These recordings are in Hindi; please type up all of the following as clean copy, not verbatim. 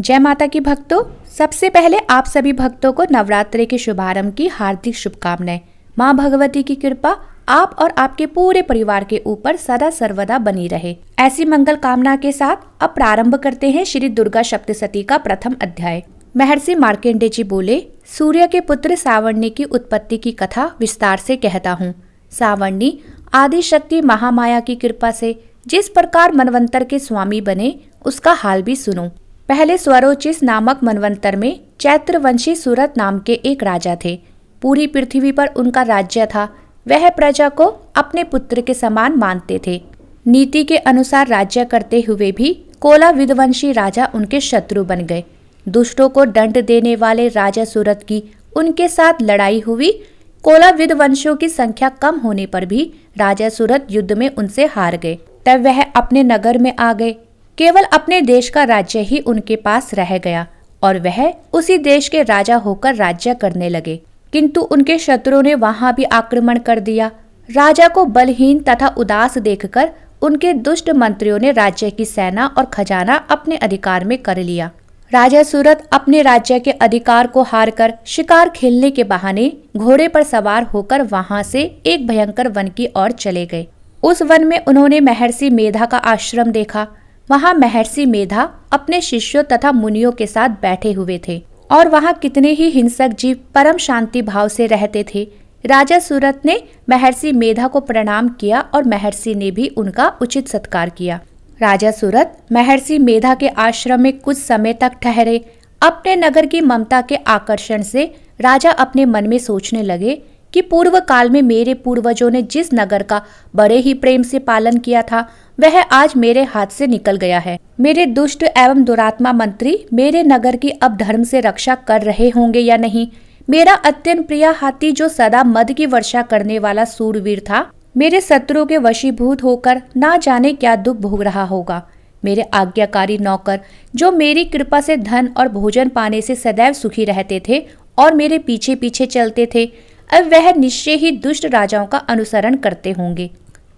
जय माता की भक्तों, सबसे पहले आप सभी भक्तों को नवरात्रि के शुभारंभ की हार्दिक शुभकामनाएं। मां भगवती की कृपा आप और आपके पूरे परिवार के ऊपर सदा सर्वदा बनी रहे। ऐसी मंगल कामना के साथ अब प्रारंभ करते हैं श्री दुर्गा सप्तशती का प्रथम अध्याय। महर्षि मार्कंडेय जी बोले, सूर्य के पुत्र सावर्णी की उत्पत्ति की कथा विस्तार से कहता हूँ। सावर्णी आदि शक्ति महामाया की कृपा से जिस प्रकार मनवंतर के स्वामी बने उसका हाल भी सुनो। पहले स्वरोचिस नामक मनवंतर में चैत्रवंशी सूरत नाम के एक राजा थे। पूरी पृथ्वी पर उनका राज्य था। वह प्रजा को अपने पुत्र के समान मानते थे। नीति के अनुसार राज्य करते हुए भी कोला विदवंशी राजा उनके शत्रु बन गए। दुष्टों को दंड देने वाले राजा सूरत की उनके साथ लड़ाई हुई। कोला विदवंशियों की संख्या कम होने पर भी राजा सूरत युद्ध में उनसे हार गए। तब वह अपने नगर में आ गए। केवल अपने देश का राज्य ही उनके पास रह गया और वह उसी देश के राजा होकर राज्य करने लगे। किंतु उनके शत्रुओं ने वहां भी आक्रमण कर दिया। राजा को बलहीन तथा उदास देखकर उनके दुष्ट मंत्रियों ने राज्य की सेना और खजाना अपने अधिकार में कर लिया। राजा सूरत अपने राज्य के अधिकार को हारकर शिकार खेलने के बहाने घोड़े पर सवार होकर वहां से एक भयंकर वन की ओर चले गए। उस वन में उन्होंने महर्षि मेधा का आश्रम देखा। वहां महर्षि मेधा अपने शिष्यों तथा मुनियों के साथ बैठे हुए थे और वहां कितने ही हिंसक जीव परम शांति भाव से रहते थे। राजा सूरत ने महर्षि मेधा को प्रणाम किया और महर्षि ने भी उनका उचित सत्कार किया। राजा सूरत महर्षि मेधा के आश्रम में कुछ समय तक ठहरे। अपने नगर की ममता के आकर्षण से राजा अपने मन में सोचने लगे कि पूर्व काल में मेरे पूर्वजों ने जिस नगर का बड़े ही प्रेम से पालन किया था वह आज मेरे हाथ से निकल गया है। मेरे दुष्ट एवं दुरात्मा मंत्री मेरे नगर की अब धर्म से रक्षा कर रहे होंगे या नहीं। मेरा अत्यंत प्रिय हाथी जो सदा मद की वर्षा करने वाला सूरवीर था, मेरे शत्रुओं के वशीभूत होकर ना जाने क्या दुख भोग रहा होगा। मेरे आज्ञाकारी नौकर जो मेरी कृपा से धन और भोजन पाने से सदैव सुखी रहते थे और मेरे पीछे पीछे चलते थे, अब वह निश्चय ही दुष्ट राजाओं का अनुसरण करते होंगे।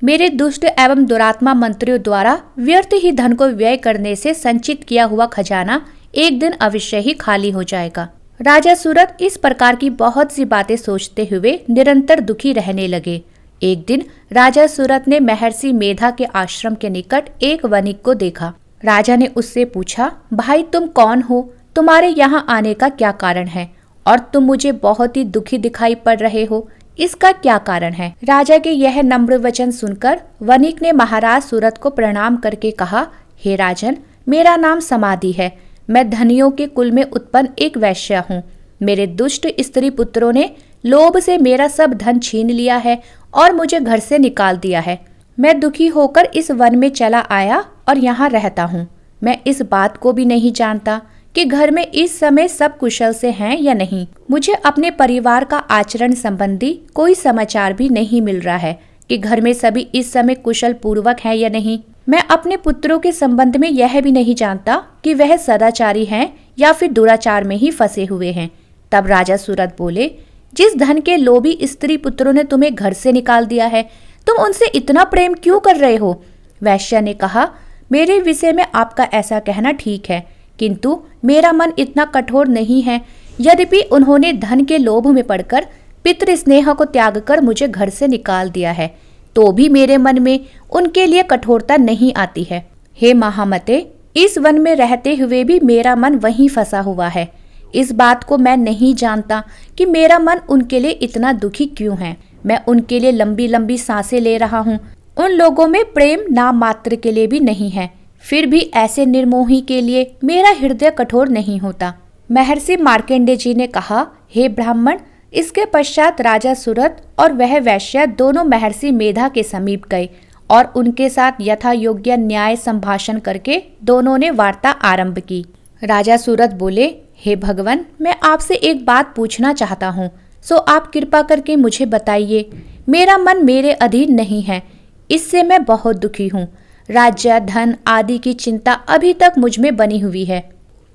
मेरे दुष्ट एवं दुरात्मा मंत्रियों द्वारा व्यर्थ ही धन को व्यय करने से संचित किया हुआ खजाना एक दिन अवश्य ही खाली हो जाएगा। राजा सूरत इस प्रकार की बहुत सी बातें सोचते हुए निरंतर दुखी रहने लगे। एक दिन राजा सूरत ने महर्षि मेधा के आश्रम के निकट एक वणिक को देखा। राजा ने उससे पूछा, भाई तुम कौन हो? तुम्हारे यहाँ आने का क्या कारण है? और तुम मुझे बहुत ही दुखी दिखाई पड़ रहे हो, इसका क्या कारण है? राजा के यह नम्र वचन सुनकर वणिक ने महाराज सूरत को प्रणाम करके कहा, हे राजन, मेरा नाम समाधि है। मैं धनियों के कुल में उत्पन्न एक वैश्य हूँ। मेरे दुष्ट स्त्री पुत्रों ने लोभ से मेरा सब धन छीन लिया है और मुझे घर से निकाल दिया है। मैं दुखी होकर इस वन में चला आया और यहाँ रहता हूँ। मैं इस बात को भी नहीं जानता कि घर में इस समय सब कुशल से हैं या नहीं। मुझे अपने परिवार का आचरण संबंधी कोई समाचार भी नहीं मिल रहा है कि घर में सभी इस समय कुशल पूर्वक हैं या नहीं। मैं अपने पुत्रों के संबंध में यह भी नहीं जानता कि वह सदाचारी हैं या फिर दुराचार में ही फंसे हुए हैं। तब राजा सूरत बोले, जिस धन के लोभी स्त्री पुत्रों ने तुम्हें घर से निकाल दिया है, तुम उनसे इतना प्रेम क्यों कर रहे हो? वैश्य ने कहा, मेरे विषय में आपका ऐसा कहना ठीक है, किंतु मेरा मन इतना कठोर नहीं है। यद्यपि उन्होंने धन के लोभ में पड़कर पितृ स्नेह को त्याग कर मुझे घर से निकाल दिया है, तो भी मेरे मन में उनके लिए कठोरता नहीं आती है। हे महामते, इस वन में रहते हुए भी मेरा मन वहीं फंसा हुआ है। इस बात को मैं नहीं जानता कि मेरा मन उनके लिए इतना दुखी क्यों है। मैं उनके लिए लंबी लंबी सांसें ले रहा हूँ। उन लोगों में प्रेम नाम मात्र के लिए भी नहीं है, फिर भी ऐसे निर्मोही के लिए मेरा हृदय कठोर नहीं होता। महर्षि मार्कंडेय जी ने कहा, हे ब्राह्मण। इसके पश्चात राजा सूरत और वह वैश्य दोनों महर्षि मेधा के समीप गए और उनके साथ यथा योग्य न्याय संभाषण करके दोनों ने वार्ता आरंभ की। राजा सूरत बोले, हे भगवान, मैं आपसे एक बात पूछना चाहता हूँ, सो आप कृपा करके मुझे बताइए। मेरा मन मेरे अधीन नहीं है, इससे मैं बहुत दुखी हूँ। राज्य धन आदि की चिंता अभी तक मुझ में बनी हुई है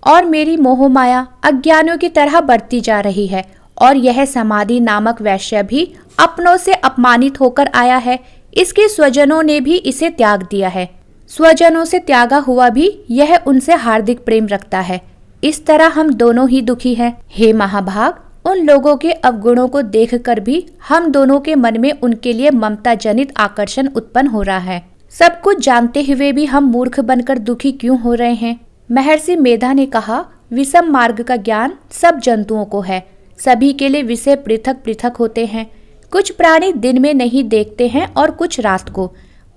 और मेरी मोह माया अज्ञानियों की तरह बढ़ती जा रही है। और यह समाधि नामक वैश्य भी अपनों से अपमानित होकर आया है। इसके स्वजनों ने भी इसे त्याग दिया है। स्वजनों से त्यागा हुआ भी यह उनसे हार्दिक प्रेम रखता है, इस तरह हम दोनों ही दुखी हैं। हे महाभाग, उन लोगों के अवगुणों को देखकर भी हम दोनों के मन में उनके लिए ममता जनित आकर्षण उत्पन्न हो रहा है। सब कुछ जानते हुए भी हम मूर्ख बनकर दुखी क्यों हो रहे हैं? महर्षि मेधा ने कहा, विषम मार्ग का ज्ञान सब जंतुओं को है। सभी के लिए विषय पृथक पृथक होते हैं। कुछ प्राणी दिन में नहीं देखते हैं और कुछ रात को,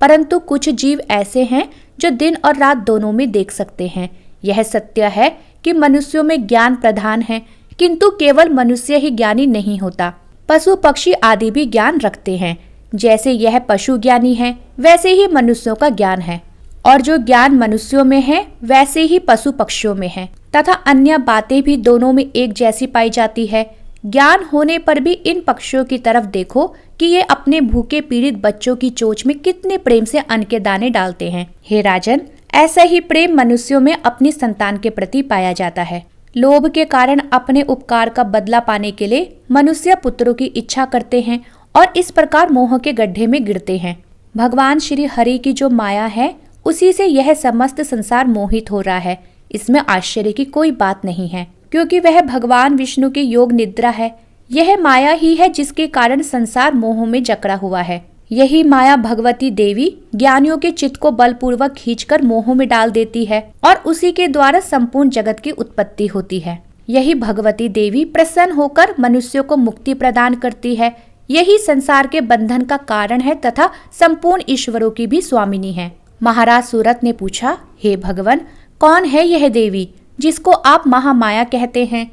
परंतु कुछ जीव ऐसे हैं जो दिन और रात दोनों में देख सकते हैं। यह सत्य है कि मनुष्यों में ज्ञान प्रधान है, किंतु केवल मनुष्य ही ज्ञानी नहीं होता। पशु पक्षी आदि भी ज्ञान रखते हैं। जैसे यह पशु ज्ञानी है, वैसे ही मनुष्यों का ज्ञान है, और जो ज्ञान मनुष्यों में है वैसे ही पशु पक्षियों में है, तथा अन्य बातें भी दोनों में एक जैसी पाई जाती है। ज्ञान होने पर भी इन पक्षियों की तरफ देखो कि ये अपने भूखे पीड़ित बच्चों की चोंच में कितने प्रेम से अन्न के दाने डालते हैं। हे राजन, ऐसा ही प्रेम मनुष्यों में अपनी संतान के प्रति पाया जाता है। लोभ के कारण अपने उपकार का बदला पाने के लिए मनुष्य पुत्रों की इच्छा करते हैं और इस प्रकार मोह के गड्ढे में गिरते हैं। भगवान श्री हरि की जो माया है, उसी से यह समस्त संसार मोहित हो रहा है। इसमें आश्चर्य की कोई बात नहीं है, क्योंकि वह भगवान विष्णु की योग निद्रा है। यह माया ही है जिसके कारण संसार मोह में जकड़ा हुआ है। यही माया भगवती देवी ज्ञानियों के चित्त को बलपूर्वक खींचकर मोह में डाल देती है और उसी के द्वारा संपूर्ण जगत की उत्पत्ति होती है। यही भगवती देवी प्रसन्न होकर मनुष्यों को मुक्ति प्रदान करती है। यही संसार के बंधन का कारण है तथा संपूर्ण ईश्वरों की भी स्वामिनी है। महाराज सूरत ने पूछा, हे भगवान, कौन है यह देवी जिसको आप महामाया कहते हैं?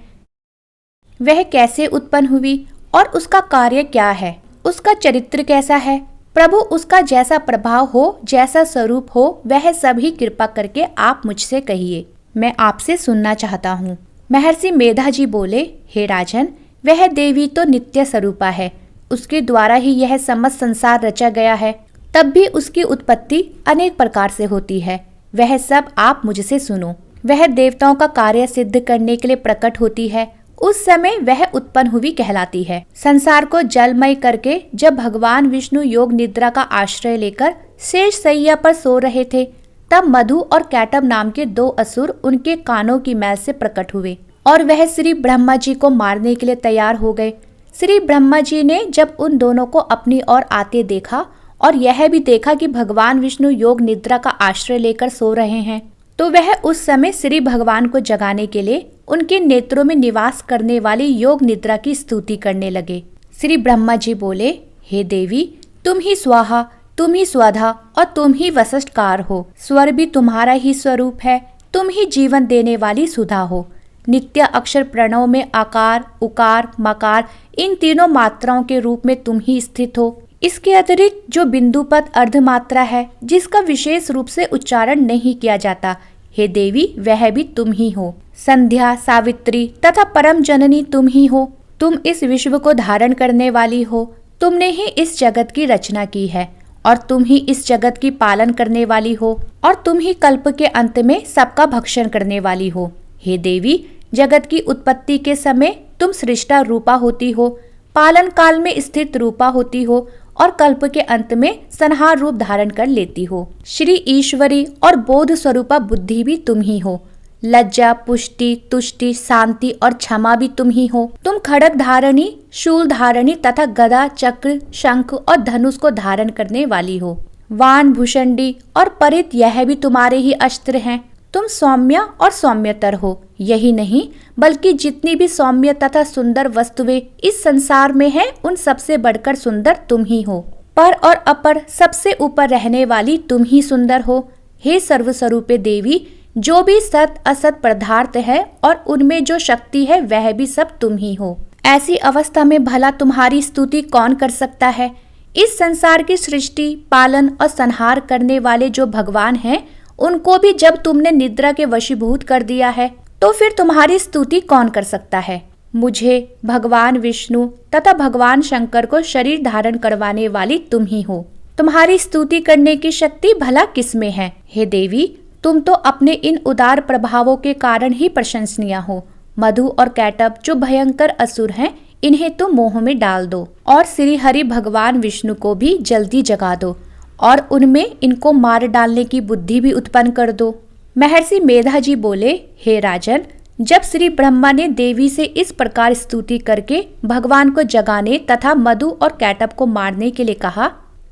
वह कैसे उत्पन्न हुई और उसका कार्य क्या है? उसका चरित्र कैसा है? प्रभु, उसका जैसा प्रभाव हो, जैसा स्वरूप हो, वह सभी कृपा करके आप मुझसे कहिए। मैं आपसे सुनना चाहता हूँ। महर्षि मेधा जी बोले, हे राजन, वह देवी तो नित्य स्वरूपा है। उसके द्वारा ही यह समस्त संसार रचा गया है। तब भी उसकी उत्पत्ति अनेक प्रकार से होती है। वह सब आप मुझसे सुनो। वह देवताओं का कार्य सिद्ध करने के लिए प्रकट होती है। उस समय वह उत्पन्न हुई कहलाती है। संसार को जलमय करके जब भगवान विष्णु योग निद्रा का आश्रय लेकर शेष सैया पर सो रहे थे, तब मधु और कैटब नाम के दो असुर उनके कानों की मैल से प्रकट हुए और वह श्री ब्रह्मा जी को मारने के लिए तैयार हो गए। श्री ब्रह्मा जी ने जब उन दोनों को अपनी ओर आते देखा और यह भी देखा कि भगवान विष्णु योग निद्रा का आश्रय लेकर सो रहे हैं, तो वह उस समय श्री भगवान को जगाने के लिए उनके नेत्रों में निवास करने वाली योग निद्रा की स्तुति करने लगे। श्री ब्रह्मा जी बोले, हे देवी, तुम ही स्वाहा, तुम ही स्वधा और तुम ही वशिष्ठकार हो। स्वर भी तुम्हारा ही स्वरूप है। तुम ही जीवन देने वाली सुधा हो। नित्य अक्षर प्रणव में आकार, उकार, मकार इन तीनों मात्राओं के रूप में तुम ही स्थित हो। इसके अतिरिक्त जो बिंदुपद अर्धमात्रा है, जिसका विशेष रूप से उच्चारण नहीं किया जाता, हे देवी, वह भी तुम ही हो। संध्या, सावित्री तथा परम जननी तुम ही हो। तुम इस विश्व को धारण करने वाली हो। तुमने ही इस जगत की रचना की है और तुम ही इस जगत की पालन करने वाली हो और तुम ही कल्प के अंत में सबका भक्षण करने वाली हो। हे देवी, जगत की उत्पत्ति के समय तुम सृष्टा रूपा होती हो, पालन काल में स्थित रूपा होती हो और कल्प के अंत में संहार रूप धारण कर लेती हो। श्री ईश्वरी और बोध स्वरूपा बुद्धि भी तुम ही हो। लज्जा, पुष्टि, तुष्टि, शांति और क्षमा भी तुम ही हो। तुम खड़ग धारणी, शूल धारणी तथा गदा, चक्र, शंख और धनुष को धारण करने वाली हो। वान, भूषंडी और परित यह भी तुम्हारे ही अस्त्र हैं। तुम सौम्य और सौम्यतर हो। यही नहीं बल्कि जितनी भी सौम्य तथा सुंदर वस्तुएं इस संसार में हैं, उन सबसे बढ़कर सुंदर तुम ही हो। पर और अपर सबसे ऊपर रहने वाली तुम ही सुंदर हो। हे सर्वस्वरूपे देवी, जो भी सत असत पदार्थ है और उनमें जो शक्ति है, वह भी सब तुम ही हो। ऐसी अवस्था में भला तुम्हारी स्तुति कौन कर सकता है? इस संसार की सृष्टि, पालन और संहार करने वाले जो भगवान हैं, उनको भी जब तुमने निद्रा के वशीभूत कर दिया है, तो फिर तुम्हारी स्तुति कौन कर सकता है? मुझे, भगवान विष्णु तथा भगवान शंकर को शरीर धारण करवाने वाली तुम ही हो। तुम्हारी स्तुति करने की शक्ति भला किसमें है? हे देवी, तुम तो अपने इन उदार प्रभावों के कारण ही प्रशंसनीय हो। मधु और कैटब जो भयंकर असुर हैं, इन्हें तुम मोह में डाल दो और श्री हरि भगवान विष्णु को भी जल्दी जगा दो और उनमें इनको मार डालने की बुद्धि भी उत्पन्न कर दो। महर्षि मेधा जी बोले, हे राजन, जब श्री ब्रह्मा ने देवी से इस प्रकार स्तुति करके भगवान को जगाने तथा मधु और कैटभ को मारने के लिए कहा,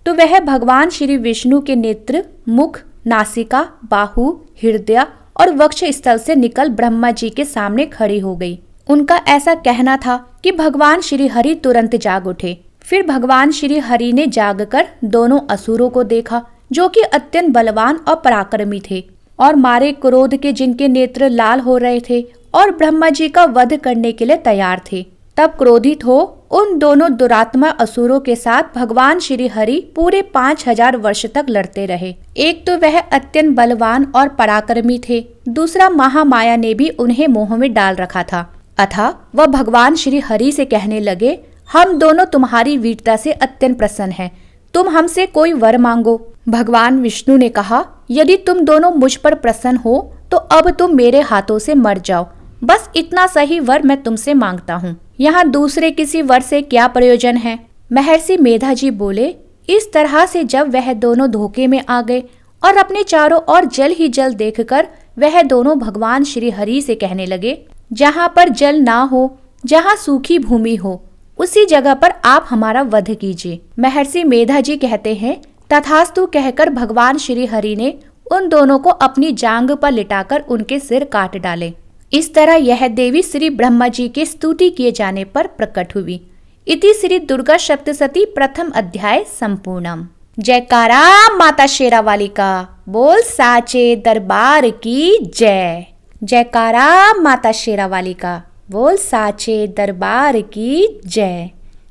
तो वह भगवान श्री विष्णु के नेत्र, मुख, नासिका, बाहु, हृदय और वक्ष स्थल से निकल ब्रह्मा जी के सामने खड़ी हो गई। उनका ऐसा कहना था कि भगवान श्री हरि तुरंत जाग उठे। फिर भगवान श्री हरि ने जागकर दोनों असुरों को देखा, जो कि अत्यंत बलवान और पराक्रमी थे और मारे क्रोध के जिनके नेत्र लाल हो रहे थे और ब्रह्मा जी का वध करने के लिए तैयार थे। तब क्रोधित हो उन दोनों दुरात्मा असुरों के साथ भगवान श्री हरि पूरे 5000 वर्ष तक लड़ते रहे। एक तो वह अत्यंत बलवान और पराक्रमी थे, दूसरा महामाया ने भी उन्हें मोह में डाल रखा था। अतः वह भगवान श्री हरि से कहने लगे, हम दोनों तुम्हारी वीरता से अत्यंत प्रसन्न हैं, तुम हमसे कोई वर मांगो। भगवान विष्णु ने कहा, यदि तुम दोनों मुझ पर प्रसन्न हो तो अब तुम मेरे हाथों से मर जाओ, बस इतना सही वर मैं तुमसे मांगता हूँ। यहाँ दूसरे किसी वर से क्या प्रयोजन है? महर्षि मेधा जी बोले, इस तरह से जब वह दोनों धोखे में आ गए और अपने चारों ओर जल ही जल देखकर वह दोनों भगवान श्री हरि से कहने लगे, जहाँ पर जल ना हो, जहाँ सूखी भूमि हो, उसी जगह पर आप हमारा वध कीजिए। महर्षि मेधा जी कहते हैं, तथास्तु कहकर भगवान श्री हरि ने उन दोनों को अपनी जांग पर लिटाकर उनके सिर काट डाले। इस तरह यह देवी श्री ब्रह्मा जी के स्तुति किए जाने पर प्रकट हुई। इति श्री दुर्गा सप्तशती प्रथम अध्याय संपूर्णम। जयकारा माता शेरावाली का, बोल साचे दरबार की जय। जयकारा माता शेरावाली का, बोल साचे दरबार की जय।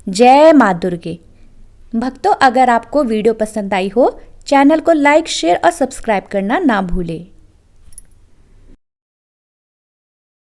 जय माँ दुर्गे। भक्तों, अगर आपको वीडियो पसंद आई हो, चैनल को लाइक, शेयर और सब्सक्राइब करना ना भूलें।